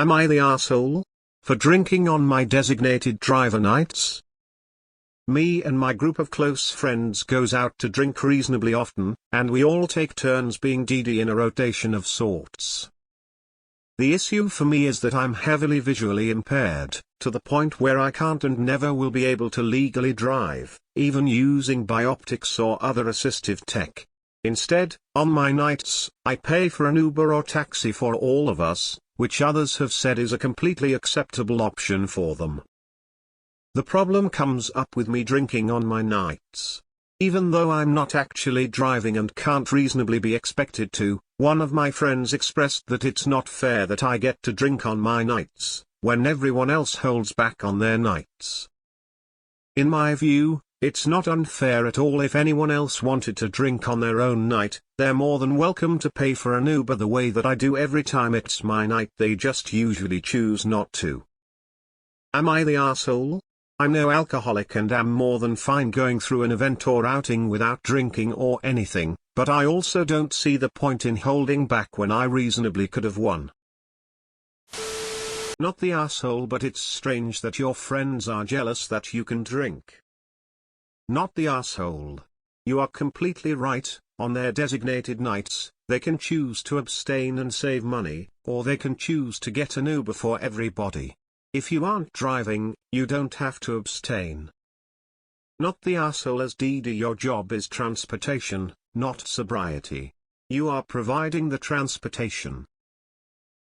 Am I the arsehole? For drinking on my designated driver nights? Me and my group of close friends goes out to drink reasonably often, and we all take turns being DD in a rotation of sorts. The issue for me is that I'm heavily visually impaired, to the point where I can't and never will be able to legally drive, even using bioptics or other assistive tech. Instead, on my nights, I pay for an Uber or taxi for all of us, which others have said is a completely acceptable option for them. The problem comes up with me drinking on my nights. Even though I'm not actually driving and can't reasonably be expected to, one of my friends expressed that it's not fair that I get to drink on my nights, when everyone else holds back on their nights. In my view, it's not unfair at all. If anyone else wanted to drink on their own night, they're more than welcome to pay for an Uber the way that I do every time it's my night. They just usually choose not to. Am I the arsehole? I'm no alcoholic and am more than fine going through an event or outing without drinking or anything, but I also don't see the point in holding back when I reasonably could have won. Not the arsehole, but it's strange that your friends are jealous that you can drink. Not the arsehole. You are completely right. On their designated nights, they can choose to abstain and save money, or they can choose to get an Uber for everybody. If you aren't driving, you don't have to abstain. Not the arsehole, as DD your job is transportation, not sobriety. You are providing the transportation.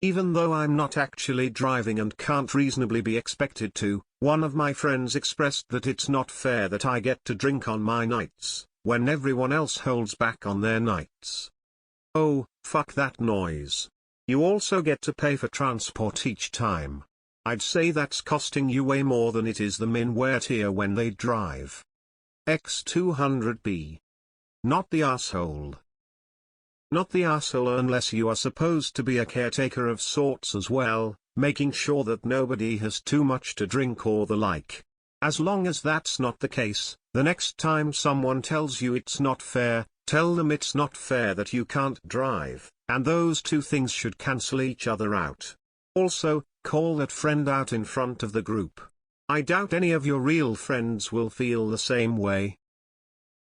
Even though I'm not actually driving and can't reasonably be expected to, one of my friends expressed that it's not fair that I get to drink on my nights, when everyone else holds back on their nights. Oh, fuck that noise. You also get to pay for transport each time. I'd say that's costing you way more than it is the min wear tier when they drive. X200B. Not the arsehole. Not the arsehole unless you are supposed to be a caretaker of sorts as well, making sure that nobody has too much to drink or the like. As long as that's not the case, the next time someone tells you it's not fair, tell them it's not fair that you can't drive, and those two things should cancel each other out. Also, call that friend out in front of the group. I doubt any of your real friends will feel the same way.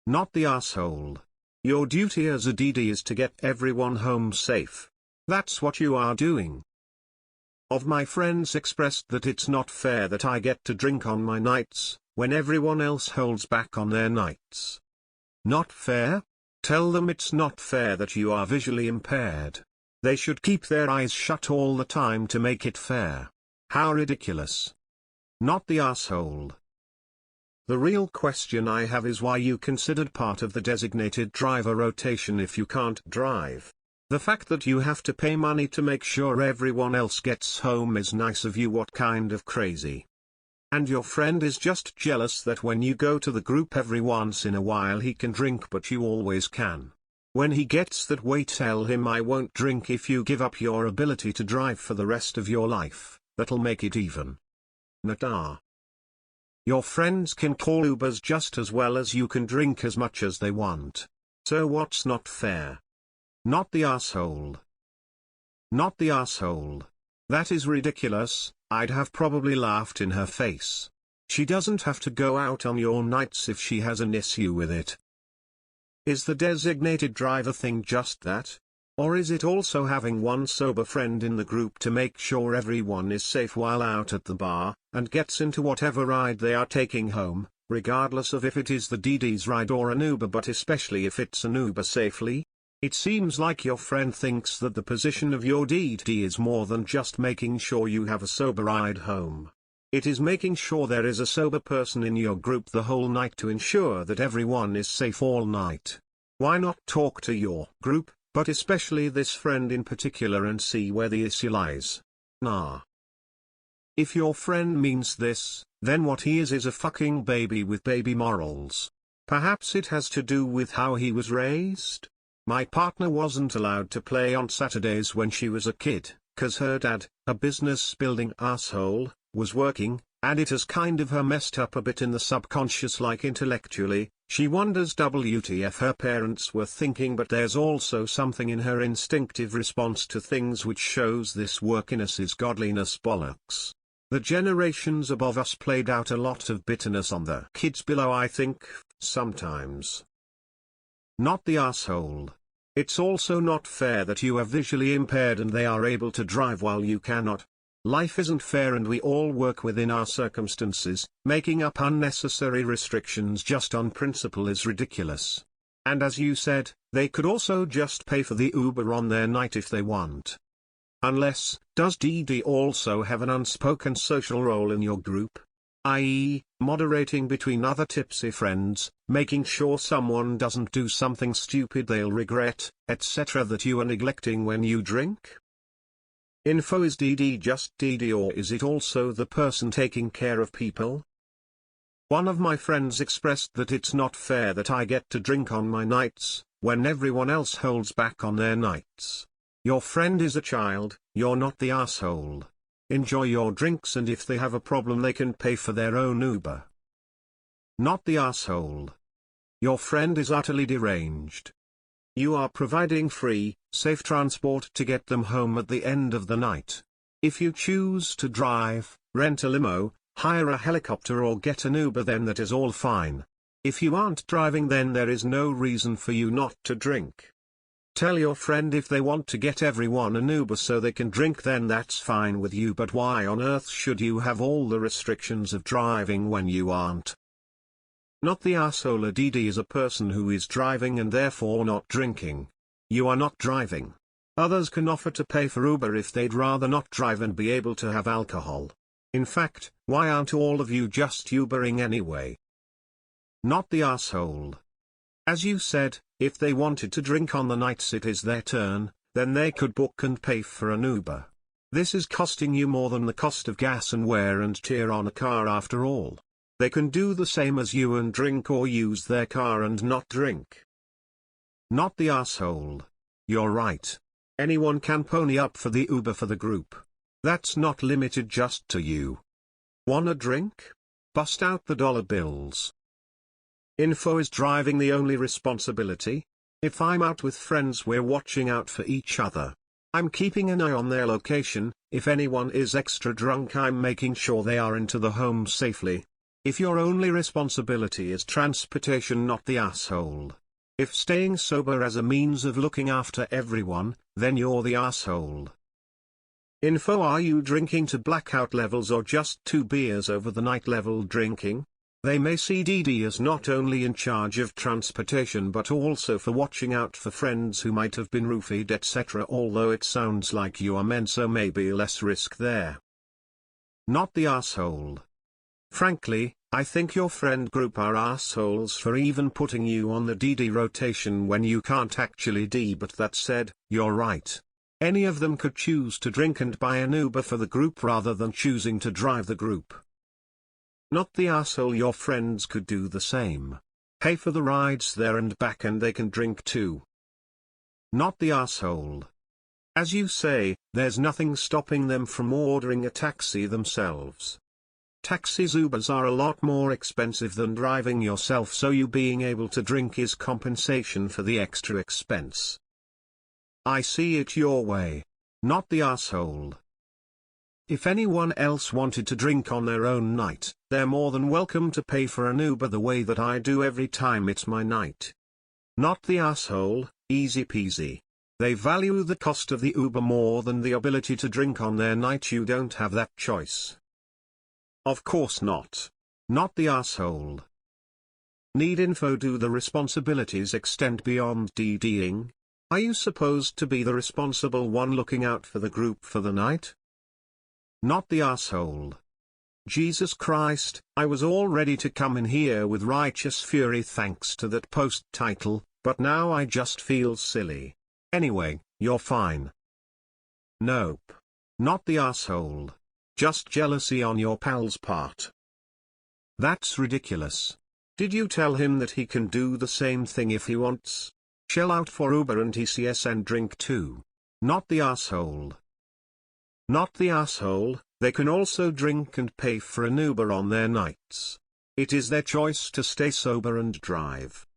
Not the arsehole. Your duty as a DD is to get everyone home safe. That's what you are doing. Of my friends expressed that it's not fair that I get to drink on my nights, when everyone else holds back on their nights. Not fair? Tell them it's not fair that you are visually impaired. They should keep their eyes shut all the time to make it fair. How ridiculous. Not the arsehole. The real question I have is why you considered part of the designated driver rotation if you can't drive. The fact that you have to pay money to make sure everyone else gets home is nice of you. What kind of crazy? And your friend is just jealous that when you go to the group every once in a while he can drink but you always can. When he gets that way, tell him I won't drink if you give up your ability to drive for the rest of your life. That'll make it even. Nata. Your friends can call Ubers just as well as you can drink as much as they want. So what's not fair? Not the arsehole. Not the arsehole. That is ridiculous. I'd have probably laughed in her face. She doesn't have to go out on your nights if she has an issue with it. Is the designated driver thing just that? Or is it also having one sober friend in the group to make sure everyone is safe while out at the bar, and gets into whatever ride they are taking home, regardless of if it is the DD's ride or an Uber, but especially if it's an Uber safely? It seems like your friend thinks that the position of your DD is more than just making sure you have a sober ride home. It is making sure there is a sober person in your group the whole night to ensure that everyone is safe all night. Why not talk to your group, but especially this friend in particular, and see where the issue lies? Nah. If your friend means this, then what he is a fucking baby with baby morals. Perhaps it has to do with how he was raised? My partner wasn't allowed to play on Saturdays when she was a kid, 'cause her dad, a business building asshole, was working, And it has kind of her messed up a bit in the subconscious, like intellectually, she wonders WTF her parents were thinking, but there's also something in her instinctive response to things which shows this workiness is godliness bollocks. The generations above us played out a lot of bitterness on the kids below, I think, sometimes. Not the asshole. It's also not fair that you are visually impaired and they are able to drive while you cannot. Life isn't fair and we all work within our circumstances. Making up unnecessary restrictions just on principle is ridiculous. And as you said, they could also just pay for the Uber on their night if they want. Unless, does DD also have an unspoken social role in your group? I.e., moderating between other tipsy friends, making sure someone doesn't do something stupid they'll regret, etc. that you are neglecting when you drink? Info: is DD just DD, or is it also the person taking care of people? One of my friends expressed that it's not fair that I get to drink on my nights, when everyone else holds back on their nights. Your friend is a child, you're not the asshole. Enjoy your drinks, and if they have a problem they can pay for their own Uber. Not the asshole. Your friend is utterly deranged. You are providing free, safe transport to get them home at the end of the night. If you choose to drive, rent a limo, hire a helicopter or get an Uber, then that is all fine. If you aren't driving, then there is no reason for you not to drink. Tell your friend if they want to get everyone an Uber so they can drink, then that's fine with you, but why on earth should you have all the restrictions of driving when you aren't? Not the asshole. A DD is a person who is driving and therefore not drinking. You are not driving. Others can offer to pay for Uber if they'd rather not drive and be able to have alcohol. In fact, why aren't all of you just Ubering anyway? Not the asshole. As you said, if they wanted to drink on the nights it is their turn, then they could book and pay for an Uber. This is costing you more than the cost of gas and wear and tear on a car after all. They can do the same as you and drink, or use their car and not drink. Not the asshole. You're right. Anyone can pony up for the Uber for the group. That's not limited just to you. Wanna drink? Bust out the dollar bills. Info: is driving the only responsibility? If I'm out with friends, we're watching out for each other. I'm keeping an eye on their location. If anyone is extra drunk, I'm making sure they are into the home safely. If your only responsibility is transportation, not the asshole. If staying sober as a means of looking after everyone, then you're the asshole. Info: are you drinking to blackout levels or just 2 beers over the night level drinking? They may see DD as not only in charge of transportation but also for watching out for friends who might have been roofied, etc., although it sounds like you are men, so maybe less risk there. Not the asshole. Frankly, I think your friend group are assholes for even putting you on the DD rotation when you can't actually D, but that said, you're right. Any of them could choose to drink and buy an Uber for the group rather than choosing to drive the group. Not the asshole. Your friends could do the same. Pay for the rides there and back and they can drink too. Not the asshole. As you say, there's nothing stopping them from ordering a taxi themselves. Taxis, Ubers are a lot more expensive than driving yourself, so you being able to drink is compensation for the extra expense. I see it your way. Not the asshole. If anyone else wanted to drink on their own night, they're more than welcome to pay for an Uber the way that I do every time it's my night. Not the asshole. Easy peasy. They value the cost of the Uber more than the ability to drink on their night. You don't have that choice. Of course not. Not the asshole. Need info: do the responsibilities extend beyond DDing? Are you supposed to be the responsible one looking out for the group for the night? Not the asshole. Jesus Christ, I was all ready to come in here with righteous fury thanks to that post title, but now I just feel silly. Anyway, you're fine. Nope. Not the asshole. Just jealousy on your pal's part. That's ridiculous. Did you tell him that he can do the same thing if he wants? Shell out for Uber and TCS and drink too. Not the asshole. Not the asshole. They can also drink and pay for an Uber on their nights. It is their choice to stay sober and drive.